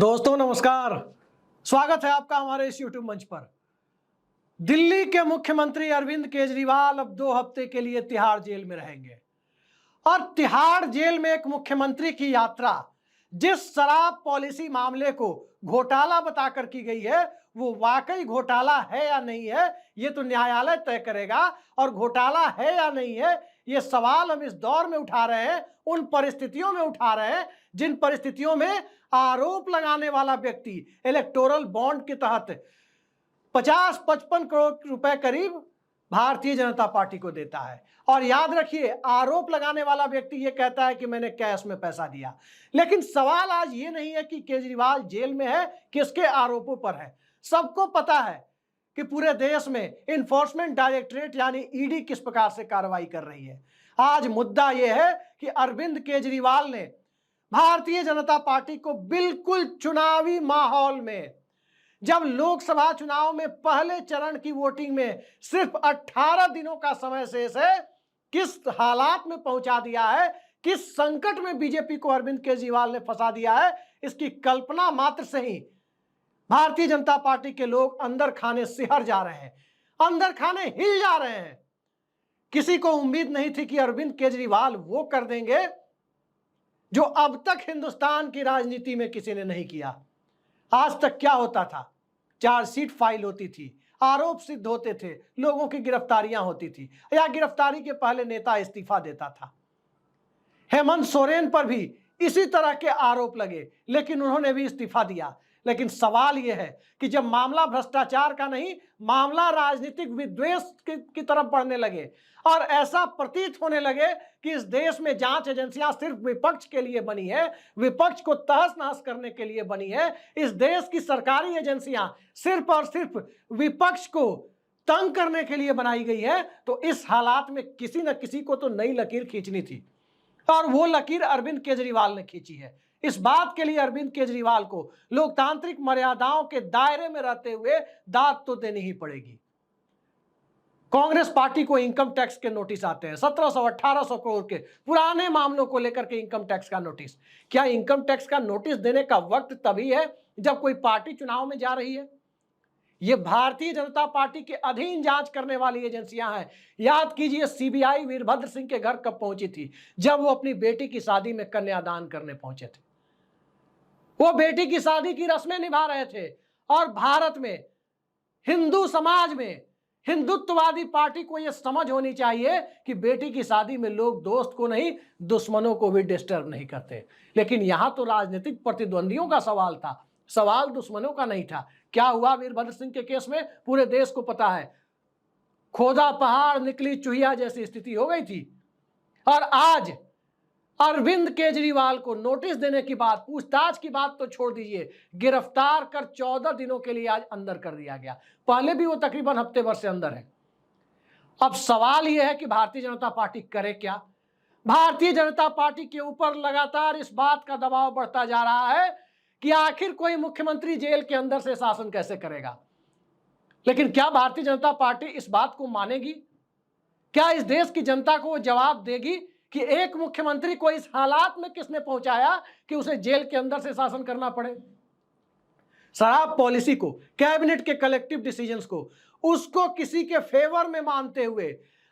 दोस्तों नमस्कार। स्वागत है आपका हमारे इस YouTube मंच पर। दिल्ली के मुख्यमंत्री अरविंद केजरीवाल अब 2 हफ्ते के लिए तिहाड़ जेल में रहेंगे और तिहाड़ जेल में एक मुख्यमंत्री की यात्रा जिस शराब पॉलिसी मामले को घोटाला बताकर की गई है वो वाकई घोटाला है या नहीं है ये तो न्यायालय तय करेगा। और घोटाला है या नहीं है ये सवाल हम इस दौर में उठा रहे हैं, उन परिस्थितियों में उठा रहे हैं जिन परिस्थितियों में आरोप लगाने वाला व्यक्ति इलेक्टोरल बॉन्ड के तहत 50-55 करोड़ रुपए करीब भारतीय जनता पार्टी को देता है। और याद रखिए, आरोप लगाने वाला व्यक्ति ये कहता है कि मैंने कैश में पैसा दिया। लेकिन सवाल आज ये नहीं है कि केजरीवाल जेल में है, किसके आरोपों पर है। सबको पता है कि पूरे देश में इन्फोर्समेंट डायरेक्टरेट यानी ईडी किस प्रकार से कार्रवाई कर रही है। आज मुद्दा यह है कि अरविंद केजरीवाल ने भारतीय जनता पार्टी को बिल्कुल चुनावी माहौल में, जब लोकसभा चुनाव में पहले चरण की वोटिंग में सिर्फ 18 दिनों का समय शेष है, किस हालात में पहुंचा दिया है, किस संकट में बीजेपी को अरविंद केजरीवाल ने फंसा दिया है, इसकी कल्पना मात्र से ही भारतीय जनता पार्टी के लोग अंदर खाने सिहर जा रहे हैं, अंदर खाने हिल जा रहे हैं। किसी को उम्मीद नहीं थी कि अरविंद केजरीवाल वो कर देंगे जो अब तक हिंदुस्तान की राजनीति में किसी ने नहीं किया। आज तक क्या होता था? चार्जशीट फाइल होती थी, आरोप सिद्ध होते थे, लोगों की गिरफ्तारियां होती थी या गिरफ्तारी के पहले नेता इस्तीफा देता था। हेमंत सोरेन पर भी इसी तरह के आरोप लगे लेकिन उन्होंने भी इस्तीफा दिया। लेकिन सवाल यह है कि जब मामला भ्रष्टाचार का नहीं, मामला राजनीतिक विद्वेष की तरफ बढ़ने लगे और ऐसा प्रतीत होने लगे कि इस देश में जांच एजेंसियां सिर्फ विपक्ष के लिए बनी है, विपक्ष को तहस नहस करने के लिए बनी है, इस देश की सरकारी एजेंसियां सिर्फ और सिर्फ विपक्ष को तंग करने के लिए बनाई गई है, तो इस हालात में किसी न किसी को तो नई लकीर खींचनी थी और वो लकीर अरविंद केजरीवाल ने खींची है। इस बात के लिए अरविंद केजरीवाल को लोकतांत्रिक मर्यादाओं के दायरे में रहते हुए दाद तो देनी ही पड़ेगी। कांग्रेस पार्टी को इनकम टैक्स के नोटिस आते हैं, 1700-1800 करोड़ के पुराने मामलों को लेकर के इनकम टैक्स का नोटिस। क्या इनकम टैक्स का नोटिस देने का वक्त तभी है जब कोई पार्टी चुनाव में जा रही है? ये भारतीय जनता पार्टी के अधीन जांच करने वाली एजेंसियां हैं। याद कीजिए, सीबीआई वीरभद्र सिंह के घर कब पहुंची थी? जब वो अपनी बेटी की शादी में कन्यादान करने पहुंचे थे। वो बेटी की शादी की रस्में निभा रहे थे और भारत में हिंदू समाज में हिंदुत्ववादी पार्टी को यह समझ होनी चाहिए कि बेटी की शादी में लोग दोस्त को नहीं, दुश्मनों को भी डिस्टर्ब नहीं करते। लेकिन यहां तो राजनीतिक प्रतिद्वंदियों का सवाल था, सवाल दुश्मनों का नहीं था। क्या हुआ वीरभद्र सिंह के केस में? पूरे देश को पता है, खोदा पहाड़ निकली चूहिया जैसी स्थिति हो गई थी। और आज अरविंद केजरीवाल को नोटिस देने की बात, पूछताछ की बात तो छोड़ दीजिए, गिरफ्तार कर 14 दिनों के लिए आज अंदर कर दिया गया। पहले भी वो तकरीबन हफ्ते भर से अंदर है। अब सवाल यह है कि भारतीय जनता पार्टी करे क्या? भारतीय जनता पार्टी के ऊपर लगातार इस बात का दबाव बढ़ता जा रहा है कि आखिर कोई मुख्यमंत्री जेल के अंदर से शासन कैसे करेगा। लेकिन क्या भारतीय जनता पार्टी इस बात को मानेगी? क्या इस देश की जनता को वो जवाब देगी कि एक मुख्यमंत्री को इस हालात में किसने पहुंचाया कि उसे जेल के अंदर से शासन करना पड़े? शराब पॉलिसी को, कैबिनेट के कलेक्टिव डिसीजंस को, उसको किसी के फेवर में मानते हुए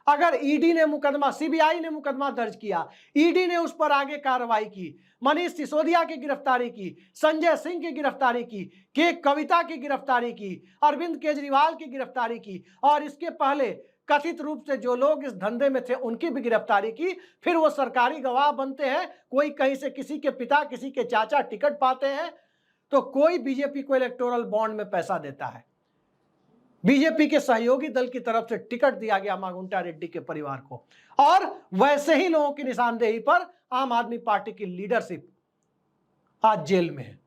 अगर ईडी ने मुकदमा, सीबीआई ने मुकदमा दर्ज किया, ईडी ने उस पर आगे कार्रवाई की, मनीष सिसोदिया की गिरफ्तारी की, संजय सिंह की गिरफ्तारी की, के कविता की गिरफ्तारी की, अरविंद केजरीवाल की गिरफ्तारी की और इसके पहले कथित रूप से जो लोग इस धंधे में थे उनकी भी गिरफ्तारी की, फिर वो सरकारी गवाह बनते हैं, कोई कहीं से किसी के पिता, किसी के चाचा टिकट पाते हैं, तो कोई बीजेपी को इलेक्टोरल बॉन्ड में पैसा देता है। बीजेपी के सहयोगी दल की तरफ से टिकट दिया गया मागुंटा रेड्डी के परिवार को और वैसे ही लोगों की निशानदेही पर आम आदमी पार्टी की लीडरशिप आज जेल में है।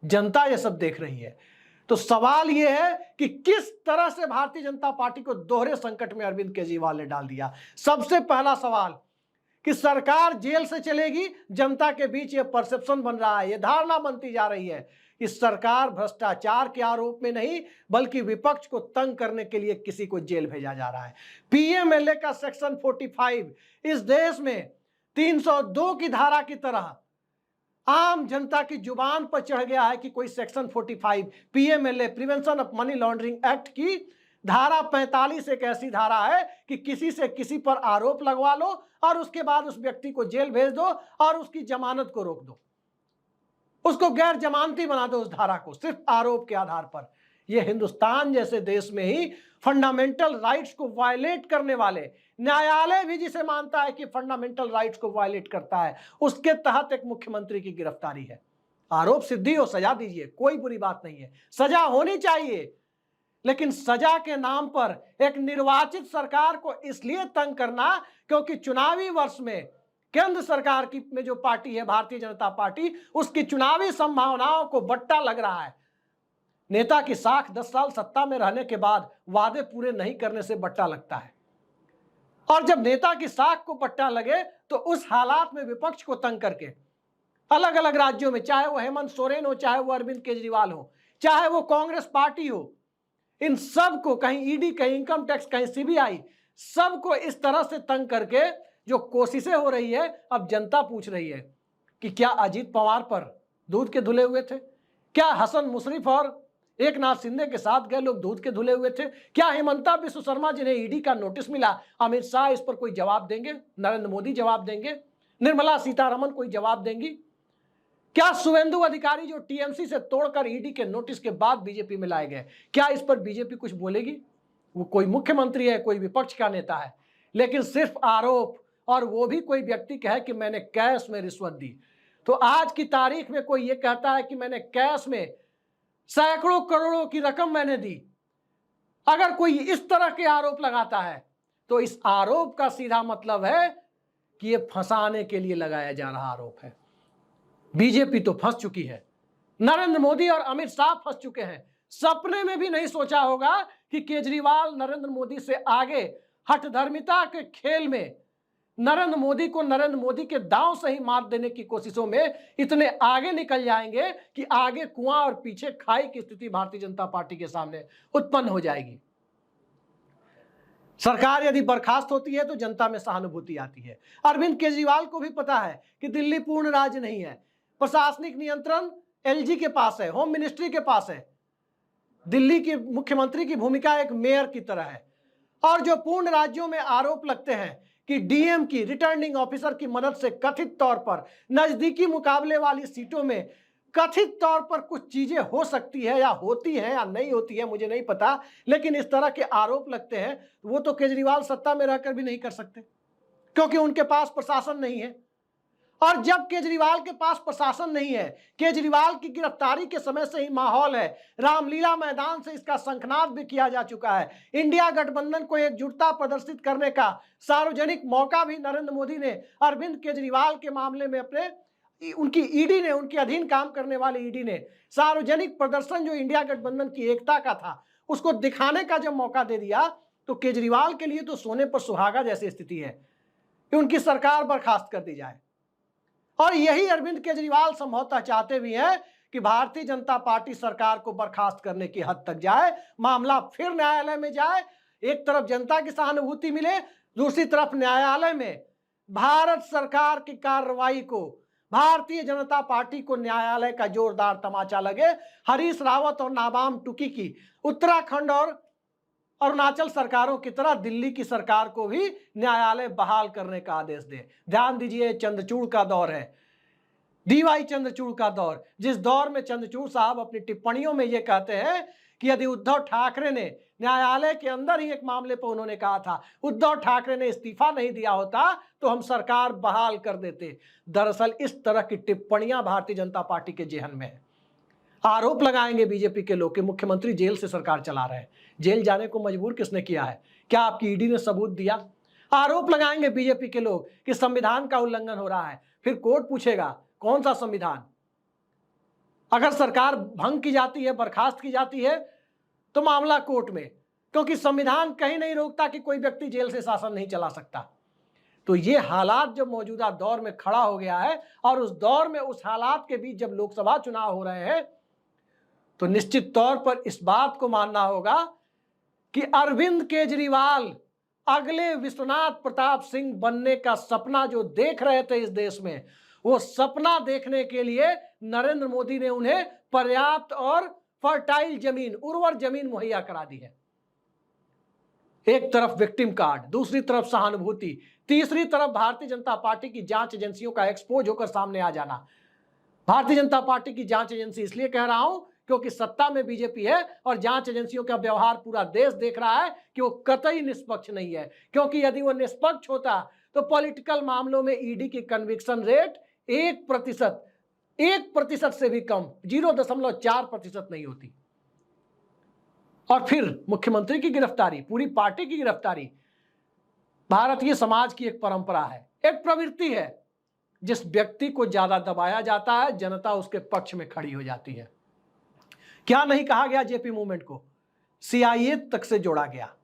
जनता ये सब देख रही है। तो सवाल यह है कि किस तरह से भारतीय जनता पार्टी को दोहरे संकट में अरविंद केजरीवाल ने डाल दिया। सबसे पहला सवाल कि सरकार जेल से चलेगी, जनता के बीच यह परसेप्शन बन रहा है, यह धारणा बनती जा रही है कि सरकार भ्रष्टाचार के आरोप में नहीं बल्कि विपक्ष को तंग करने के लिए किसी को जेल भेजा जा रहा है। पीएमएलए का सेक्शन 45 इस देश में 302 की धारा की तरह आम जनता की जुबान पर चढ़ गया है कि कोई section 45 PMLA prevention of money laundering act की धारा 45 एक ऐसी धारा है कि किसी से किसी पर आरोप लगवा लो और उसके बाद उस व्यक्ति को जेल भेज दो और उसकी जमानत को रोक दो, उसको गैर जमानती बना दो उस धारा को, सिर्फ आरोप के आधार पर। यह हिंदुस्तान जैसे देश में ही फंडामेंटल राइट्स को वायलेट करने वाले, न्यायालय भी जिसे मानता है कि फंडामेंटल राइट्स को वायलेट करता है, उसके तहत एक मुख्यमंत्री की गिरफ्तारी है। आरोप सिद्धि हो, सजा दीजिए, कोई बुरी बात नहीं है, सजा होनी चाहिए, लेकिन सजा के नाम पर एक निर्वाचित सरकार को इसलिए तंग करना क्योंकि चुनावी वर्ष में केंद्र सरकार की में जो पार्टी है भारतीय जनता पार्टी, उसकी चुनावी संभावनाओं को बट्टा लग रहा है। नेता की साख 10 साल सत्ता में रहने के बाद वादे पूरे नहीं करने से बट्टा लगता है, और जब नेता की साख को बट्टा लगे तो उस हालात में विपक्ष को तंग करके अलग अलग राज्यों में, चाहे वो हेमंत सोरेन हो, चाहे वो अरविंद केजरीवाल हो, चाहे वो कांग्रेस पार्टी हो, इन सब को कहीं ईडी, कहीं इनकम टैक्स, कहीं सीबीआई, सबको इस तरह से तंग करके जो कोशिशें हो रही है, अब जनता पूछ रही है कि क्या अजीत पवार पर दूध के धुले हुए थे? क्या हसन मुशर्रफ और एक नाथ शिंदे के साथ गए लोग दूध के धुले हुए थे? क्या हेमंता बिस्व शर्मा जिन्हें ईडी का नोटिस मिला, अमित शाह इस पर कोई जवाब देंगे? नरेंद्र मोदी जवाब देंगे? निर्मला सीतारमण कोई जवाब देंगी? क्या शुभेंदु अधिकारी जो टीएमसी से तोड़कर ईडी के नोटिस के बाद बीजेपी में लाए गए, क्या इस पर बीजेपी कुछ बोलेगी? वो कोई मुख्यमंत्री है, कोई विपक्ष का नेता है, लेकिन सिर्फ आरोप, और वो भी कोई व्यक्ति कहे कि मैंने कैश में रिश्वत दी। तो आज की तारीख में कोई ये कहता है कि मैंने कैश में सैकड़ों करोड़ों की रकम मैंने दी, अगर कोई इस तरह के आरोप लगाता है तो इस आरोप का सीधा मतलब है कि ये फंसाने के लिए लगाया जा रहा आरोप है। बीजेपी तो फंस चुकी है, नरेंद्र मोदी और अमित शाह फंस चुके हैं। सपने में भी नहीं सोचा होगा कि केजरीवाल नरेंद्र मोदी से आगे हठधर्मिता के खेल में नरेंद्र मोदी को नरेंद्र मोदी के दांव से ही मार देने की कोशिशों में इतने आगे निकल जाएंगे कि आगे कुआं और पीछे खाई की स्थिति भारतीय जनता पार्टी के सामने उत्पन्न हो जाएगी। सरकार यदि बर्खास्त होती है तो जनता में सहानुभूति आती है। अरविंद केजरीवाल को भी पता है कि दिल्ली पूर्ण राज्य नहीं है, प्रशासनिक नियंत्रण एलजी के पास है, होम मिनिस्ट्री के पास है। दिल्ली के मुख्यमंत्री की भूमिका एक मेयर की तरह है, और जो पूर्ण राज्यों में आरोप लगते हैं कि डीएम की, रिटर्निंग ऑफिसर की मदद से कथित तौर पर नजदीकी मुकाबले वाली सीटों में कथित तौर पर कुछ चीजें हो सकती है, या होती है या नहीं होती है, मुझे नहीं पता, लेकिन इस तरह के आरोप लगते हैं, वो तो केजरीवाल सत्ता में रहकर भी नहीं कर सकते क्योंकि उनके पास प्रशासन नहीं है। और जब केजरीवाल के पास प्रशासन नहीं है, केजरीवाल की गिरफ्तारी के समय से ही माहौल है, रामलीला मैदान से इसका शंखनाद भी किया जा चुका है। इंडिया गठबंधन को एकजुटता प्रदर्शित करने का सार्वजनिक मौका भी नरेंद्र मोदी ने अरविंद केजरीवाल के मामले में उनकी ईडी ने, उनके अधीन काम करने वाली ईडी ने सार्वजनिक प्रदर्शन जो इंडिया गठबंधन की एकता का था उसको दिखाने का जब मौका दे दिया, तो केजरीवाल के लिए तो सोने पर सुहागा जैसी स्थिति है कि उनकी सरकार बर्खास्त कर दी जाए। और यही अरविंद केजरीवाल संभवतः चाहते भी हैं कि भारतीय जनता पार्टी सरकार को बर्खास्त करने की हद तक जाए, मामला फिर न्यायालय में जाए, एक तरफ जनता की सहानुभूति मिले, दूसरी तरफ न्यायालय में भारत सरकार की कार्रवाई को, भारतीय जनता पार्टी को न्यायालय का जोरदार तमाचा लगे। हरीश रावत और नाबाम टुकी की उत्तराखंड और अरुणाचल सरकारों की तरह दिल्ली की सरकार को भी न्यायालय बहाल करने का आदेश दे। ध्यान दीजिए, चंद्रचूड़ का दौर है, डीवाई चंद्रचूड़ का दौर, जिस दौर में चंद्रचूड़ साहब अपनी टिप्पणियों में यह कहते हैं कि यदि उद्धव ठाकरे ने न्यायालय के अंदर ही एक मामले पर उन्होंने कहा था, उद्धव ठाकरे ने इस्तीफा नहीं दिया होता तो हम सरकार बहाल कर देते। दरअसल इस तरह की टिप्पणियां भारतीय जनता पार्टी के जेहन में है। आरोप लगाएंगे बीजेपी के लोग कि मुख्यमंत्री जेल से सरकार चला रहे हैं। जेल जाने को मजबूर किसने किया है? क्या आपकी ईडी ने सबूत दिया? आरोप लगाएंगे बीजेपी के लोग कि संविधान का उल्लंघन हो रहा है। फिर कोर्ट पूछेगा कौन सा संविधान? अगर सरकार भंग की जाती है, बर्खास्त की जाती है, तो मामला कोर्ट में, क्योंकि संविधान कहीं नहीं रोकता कि कोई व्यक्ति जेल से शासन नहीं चला सकता। तो ये हालात जब मौजूदा दौर में खड़ा हो गया है, और उस दौर में उस हालात के बीच जब लोकसभा चुनाव हो रहे हैं, तो निश्चित तौर पर इस बात को मानना होगा कि अरविंद केजरीवाल अगले विश्वनाथ प्रताप सिंह बनने का सपना जो देख रहे थे इस देश में, वो सपना देखने के लिए नरेंद्र मोदी ने उन्हें पर्याप्त और फर्टाइल जमीन, उर्वर जमीन मुहैया करा दी है। एक तरफ विक्टिम कार्ड, दूसरी तरफ सहानुभूति, तीसरी तरफ भारतीय जनता पार्टी की जांच एजेंसियों का एक्सपोज होकर सामने आ जाना। भारतीय जनता पार्टी की जांच एजेंसी इसलिए कह रहा हूं क्योंकि सत्ता में बीजेपी है और जांच एजेंसियों का व्यवहार पूरा देश देख रहा है कि वो कतई निष्पक्ष नहीं है। क्योंकि यदि वो निष्पक्ष होता तो पॉलिटिकल मामलों में ईडी की कन्विक्शन रेट 1% से भी कम, 0.4% नहीं होती। और फिर मुख्यमंत्री की गिरफ्तारी, पूरी पार्टी की गिरफ्तारी भारतीय समाज की एक परंपरा है, एक प्रवृत्ति है। जिस व्यक्ति को ज्यादा दबाया जाता है, जनता उसके पक्ष में खड़ी हो जाती है। क्या नहीं कहा गया जेपी मूवमेंट को? सीआईए तक से जोड़ा गया।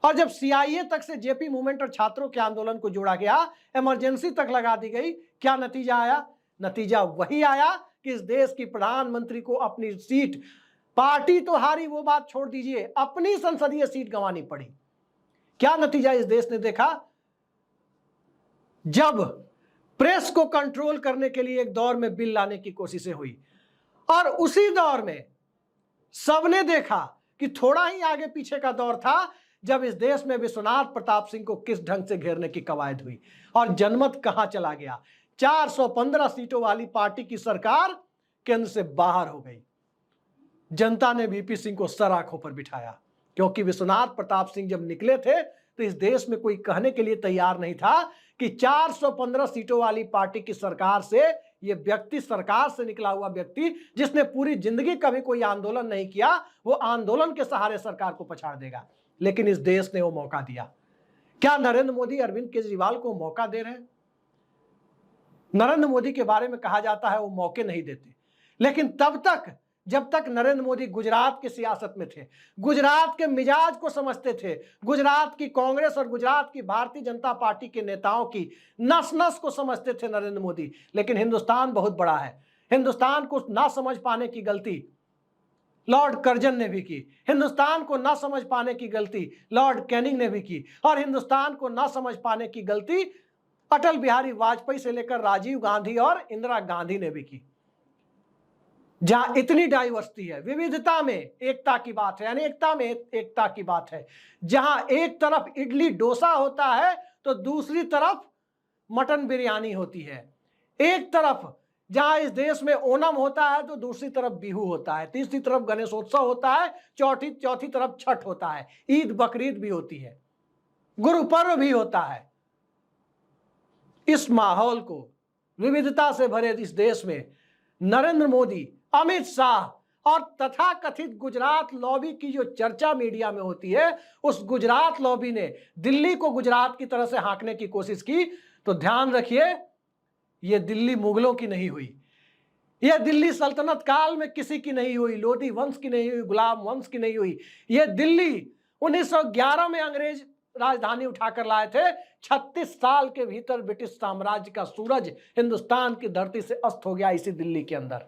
और जब सीआईए तक से जेपी मूवमेंट और छात्रों के आंदोलन को जोड़ा गया, इमरजेंसी तक लगा दी गई, क्या नतीजा आया? नतीजा वही आया कि इस देश की प्रधानमंत्री को अपनी सीट, पार्टी तो हारी वो बात छोड़ दीजिए, अपनी संसदीय सीट गंवानी पड़ी। क्या नतीजा इस देश ने देखा? जब प्रेस को कंट्रोल करने के लिए एक दौर में बिल लाने की कोशिशें हुई और उसी दौर में सबने देखा कि थोड़ा ही आगे पीछे का दौर था जब इस देश में विश्वनाथ प्रताप सिंह को किस ढंग से घेरने की कवायद हुई और जनमत कहां चला गया। 415 सीटों वाली पार्टी की सरकार केंद्र से बाहर हो गई। जनता ने वीपी सिंह को सर आंखों पर बिठाया, क्योंकि विश्वनाथ प्रताप सिंह जब निकले थे तो इस देश में कोई कहने के लिए तैयार नहीं था कि 415 सीटों वाली पार्टी की सरकार से ये व्यक्ति, सरकार से निकला हुआ व्यक्ति जिसने पूरी जिंदगी कभी कोई आंदोलन नहीं किया, वो आंदोलन के सहारे सरकार को पछाड़ देगा। लेकिन इस देश ने वो मौका दिया। क्या नरेंद्र मोदी अरविंद केजरीवाल को मौका दे रहे हैं? नरेंद्र मोदी के बारे में कहा जाता है वो मौके नहीं देते, लेकिन तब तक जब तक नरेंद्र मोदी गुजरात की सियासत में थे, गुजरात के मिजाज को समझते थे, गुजरात की कांग्रेस और गुजरात की भारतीय जनता पार्टी के नेताओं की नस नस को समझते थे नरेंद्र मोदी। लेकिन हिंदुस्तान बहुत बड़ा है, हिंदुस्तान को ना समझ पाने की गलती लॉर्ड कर्जन ने भी की, हिंदुस्तान को ना समझ पाने की गलती लॉर्ड कैनिंग ने भी की, और हिंदुस्तान को ना समझ पाने की गलती अटल बिहारी वाजपेयी से लेकर राजीव गांधी और इंदिरा गांधी ने भी की। जहां इतनी डाइवर्सिटी है, विविधता में एकता की बात है, अनेकता में एकता की बात है, जहां एक तरफ इडली डोसा होता है तो दूसरी तरफ मटन बिरयानी होती है, एक तरफ जहां इस देश में ओणम होता है तो दूसरी तरफ बिहू होता है, तीसरी तरफ गणेशोत्सव होता है, चौथी तरफ छठ होता है, ईद बकरीद भी होती है, गुरु पर्व भी होता है। इस माहौल को, विविधता से भरे इस देश में नरेंद्र मोदी, अमित शाह और तथाकथित गुजरात लॉबी की जो चर्चा मीडिया में होती है, उस गुजरात लॉबी ने दिल्ली को गुजरात की तरह से हाँकने की कोशिश की। तो ध्यान रखिए, यह दिल्ली मुगलों की नहीं हुई, यह दिल्ली सल्तनत काल में किसी की नहीं हुई, लोधी वंश की नहीं हुई, गुलाम वंश की नहीं हुई। यह दिल्ली 1911 में अंग्रेज राजधानी उठाकर लाए थे। 36 साल के भीतर ब्रिटिश साम्राज्य का सूरज हिंदुस्तान की धरती से अस्त हो गया इसी दिल्ली के अंदर।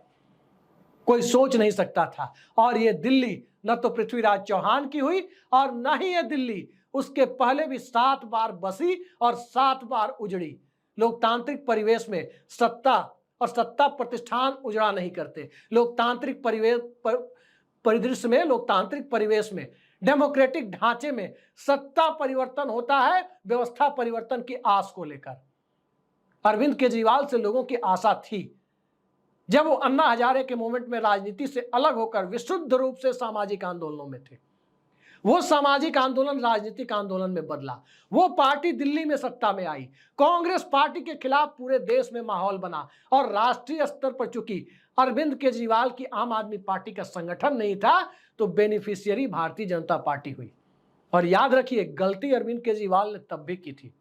कोई सोच नहीं सकता था। और यह दिल्ली न तो पृथ्वीराज चौहान की हुई और न ही यह दिल्ली उसके पहले भी 7 बार बसी और 7 बार उजड़ी। लोकतांत्रिक परिवेश में सत्ता और सत्ता प्रतिष्ठान उजड़ा नहीं करते। लोकतांत्रिक परिदृश्य में, लोकतांत्रिक परिवेश में, डेमोक्रेटिक ढांचे में सत्ता परिवर्तन होता है व्यवस्था परिवर्तन की आस को लेकर। अरविंद केजरीवाल से लोगों की आशा थी, जब वो अन्ना हजारे के मूवमेंट में राजनीति से अलग होकर विशुद्ध रूप से सामाजिक आंदोलनों में थे। वो सामाजिक आंदोलन राजनीतिक आंदोलन में बदला। वो पार्टी दिल्ली में सत्ता में आई, कांग्रेस पार्टी के खिलाफ पूरे देश में माहौल बना और राष्ट्रीय स्तर पर चूंकि अरविंद केजरीवाल की आम आदमी पार्टी का संगठन नहीं था तो बेनिफिशियरी भारतीय जनता पार्टी हुई। और याद रखिए, गलती अरविंद केजरीवाल ने तब भी की थी,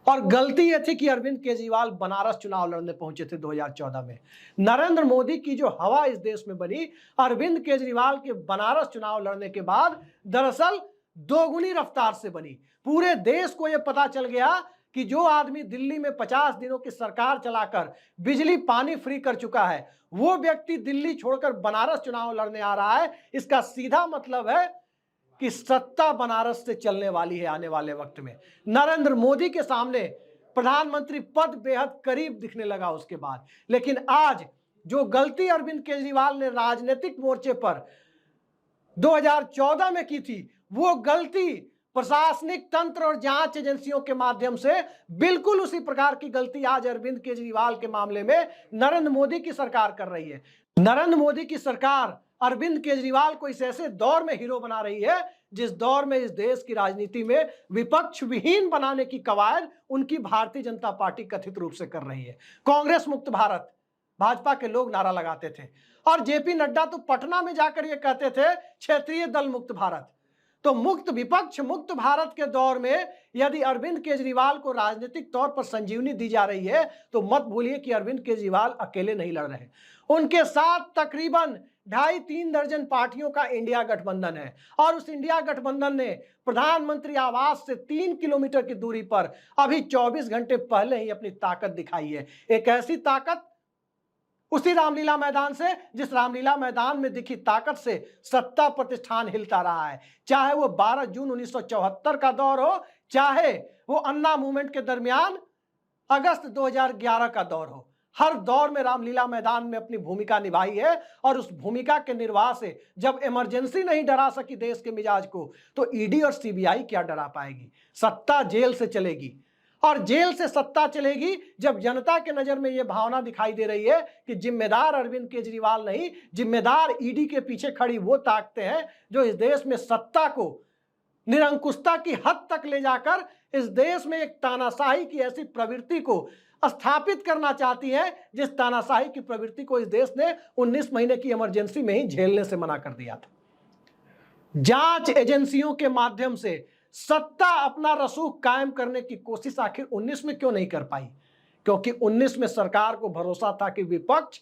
और गलती यह थी कि अरविंद केजरीवाल बनारस चुनाव लड़ने पहुंचे थे 2014 में। नरेंद्र मोदी की जो हवा इस देश में बनी अरविंद केजरीवाल के बनारस चुनाव लड़ने के बाद दरअसल दोगुनी रफ्तार से बनी। पूरे देश को यह पता चल गया कि जो आदमी दिल्ली में 50 दिनों की सरकार चलाकर बिजली पानी फ्री कर चुका है, वो व्यक्ति दिल्ली छोड़कर बनारस चुनाव लड़ने आ रहा है। इसका सीधा मतलब है कि सत्ता बनारस से चलने वाली है आने वाले वक्त में। नरेंद्र मोदी के सामने प्रधानमंत्री पद बेहद करीब दिखने लगा उसके बाद। लेकिन आज जो गलती अरविंद केजरीवाल ने राजनीतिक मोर्चे पर 2014 में की थी, वो गलती प्रशासनिक तंत्र और जांच एजेंसियों के माध्यम से बिल्कुल उसी प्रकार की गलती आज अरविंद केजरीवाल के मामले में नरेंद्र मोदी की सरकार कर रही है। नरेंद्र मोदी की सरकार अरविंद केजरीवाल को इस ऐसे दौर में हीरो बना रही है जिस दौर में इस देश की राजनीति में विपक्ष विहीन बनाने की कवायद उनकी भारतीय जनता पार्टी कथित रूप से कर रही है। कांग्रेस मुक्त भारत भाजपा के लोग नारा लगाते थे और जेपी नड्डा तो पटना में जाकर ये कहते थे क्षेत्रीय दल मुक्त भारत। तो मुक्त विपक्ष मुक्त भारत के दौर में यदि अरविंद केजरीवाल को राजनीतिक तौर पर संजीवनी दी जा रही है तो मत भूलिए कि अरविंद केजरीवाल अकेले नहीं लड़ रहे, उनके साथ तकरीबन 2.5-3 दर्जन पार्टियों का इंडिया गठबंधन है। और उस इंडिया गठबंधन ने प्रधानमंत्री आवास से 3 किलोमीटर की दूरी पर अभी 24 घंटे पहले ही अपनी ताकत दिखाई है। एक ऐसी ताकत उसी रामलीला मैदान से जिस रामलीला मैदान में दिखी ताकत से सत्ता प्रतिष्ठान हिलता रहा है, चाहे वो 12 जून 1974 का दौर हो, चाहे वो अन्ना मूवमेंट के दरमियान अगस्त 2011 का दौर हो। हर दौर में रामलीला मैदान में अपनी भूमिका निभाई है और उस भूमिका के निर्वाह से जब इमरजेंसी नहीं डरा सकी देश के मिजाज को, तो ईडी और सीबीआई क्या डरा पाएगी। सत्ता जेल से चलेगी और जेल से सत्ता चलेगी जब जनता के नजर में यह भावना दिखाई दे रही है कि जिम्मेदार अरविंद केजरीवाल नहीं, जिम्मेदार ईडी के पीछे खड़ी वो ताकतें हैं जो इस देश में सत्ता को निरंकुशता की हद तक ले जाकर इस देश में एक तानाशाही की ऐसी प्रवृत्ति को स्थापित करना चाहती है जिस तानाशाही की प्रवृत्ति को इस देश ने 19 महीने की इमरजेंसी में ही झेलने से मना कर दिया था। जांच एजेंसियों के माध्यम से सत्ता अपना रसूख कायम करने की कोशिश आखिर 19 में क्यों नहीं कर पाई? क्योंकि 19 में सरकार को भरोसा था कि विपक्ष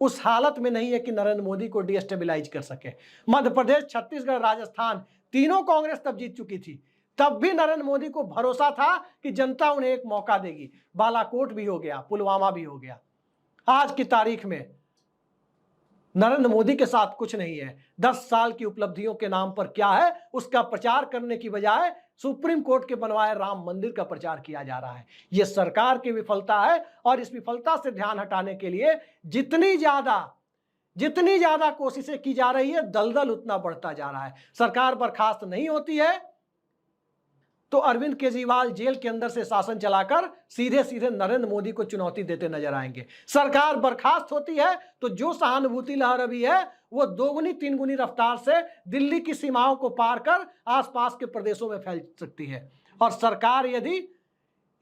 उस हालत में नहीं है कि नरेंद्र मोदी को डिस्टेबलाइज कर सके। मध्य प्रदेश, छत्तीसगढ़, राजस्थान तीनों कांग्रेस तब जीत चुकी थी, तब भी नरेंद्र मोदी को भरोसा था कि जनता उन्हें एक मौका देगी। बालाकोट भी हो गया, पुलवामा भी हो गया। आज की तारीख में नरेंद्र मोदी के साथ कुछ नहीं है। 10 साल की उपलब्धियों के नाम पर क्या है उसका प्रचार करने की बजाय सुप्रीम कोर्ट के बनवाए राम मंदिर का प्रचार किया जा रहा है। यह सरकार की विफलता है और इस विफलता से ध्यान हटाने के लिए जितनी ज्यादा कोशिशें की जा रही है, दलदल उतना बढ़ता जा रहा है। सरकार बर्खास्त नहीं होती है तो अरविंद केजरीवाल जेल के अंदर से शासन चलाकर सीधे सीधे नरेंद्र मोदी को चुनौती देते नजर आएंगे। सरकार बर्खास्त होती है तो जो सहानुभूति लहर अभी है वो 2-3 गुनी रफ्तार से दिल्ली की सीमाओं को पार कर आसपास के प्रदेशों में फैल सकती है। और सरकार यदि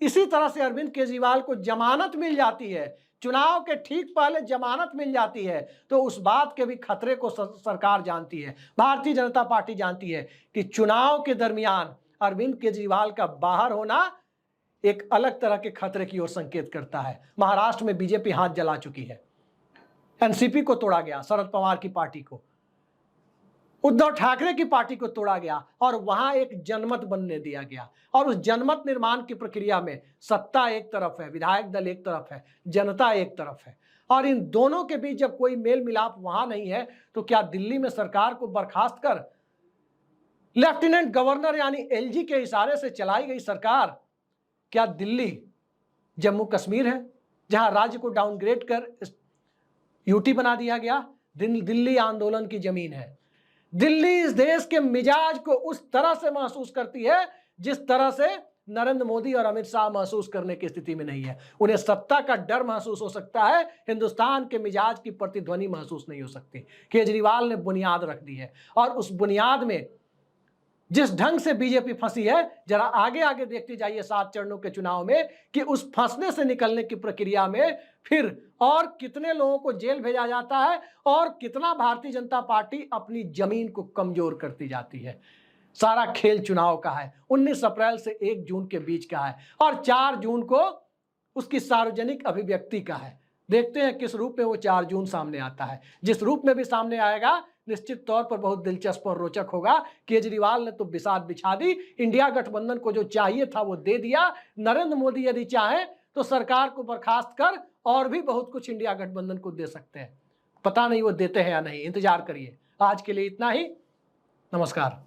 इसी तरह से अरविंद केजरीवाल को जमानत मिल जाती है, चुनाव के ठीक पहले जमानत मिल जाती है, तो उस बात के भी खतरे को सरकार जानती है, भारतीय जनता पार्टी जानती है कि चुनाव के दरमियान अरविंद केजरीवाल का बाहर होना एक अलग तरह के खतरे की ओर संकेत करता है। महाराष्ट्र में बीजेपी हाथ जला चुकी है, एनसीपी को तोड़ा गया, शरद पवार की पार्टी को, उद्धव ठाकरे की पार्टी को तोड़ा गया और वहां एक जनमत बनने दिया गया। और उस जनमत निर्माण की प्रक्रिया में सत्ता एक तरफ है, विधायक दल एक तरफ है, जनता एक तरफ है, और इन दोनों के बीच जब कोई मेल मिलाप वहां नहीं है तो क्या दिल्ली में सरकार को बर्खास्त कर लेफ्टिनेंट गवर्नर यानी एलजी के इशारे से चलाई गई सरकार, क्या दिल्ली जम्मू कश्मीर है जहां राज्य को डाउनग्रेड कर यूटी बना दिया गया? दिल्ली आंदोलन की जमीन है। दिल्ली इस देश के मिजाज को उस तरह से महसूस करती है जिस तरह से नरेंद्र मोदी और अमित शाह महसूस करने की स्थिति में नहीं है। उन्हें सत्ता का डर महसूस हो सकता है, हिंदुस्तान के मिजाज की प्रतिध्वनि महसूस नहीं हो सकती। केजरीवाल ने बुनियाद रख दी है और उस बुनियाद में जिस ढंग से बीजेपी फंसी है, जरा आगे आगे देखते जाइए 7 चरणों के चुनाव में कि उस फंसने से निकलने की प्रक्रिया में फिर और कितने लोगों को जेल भेजा जाता है और कितना भारतीय जनता पार्टी अपनी जमीन को कमजोर करती जाती है। सारा खेल चुनाव का है। 19 अप्रैल से 1 जून के बीच का है और 4 जून को उसकी सार्वजनिक अभिव्यक्ति का है। देखते हैं किस रूप में वो 4 जून सामने आता है। जिस रूप में भी सामने आएगा निश्चित तौर पर बहुत दिलचस्प और रोचक होगा। केजरीवाल ने तो बिसात बिछा दी, इंडिया गठबंधन को जो चाहिए था वो दे दिया। नरेंद्र मोदी यदि चाहे तो सरकार को बर्खास्त कर और भी बहुत कुछ इंडिया गठबंधन को दे सकते हैं। पता नहीं वो देते हैं या नहीं, इंतजार करिए। आज के लिए इतना ही, नमस्कार।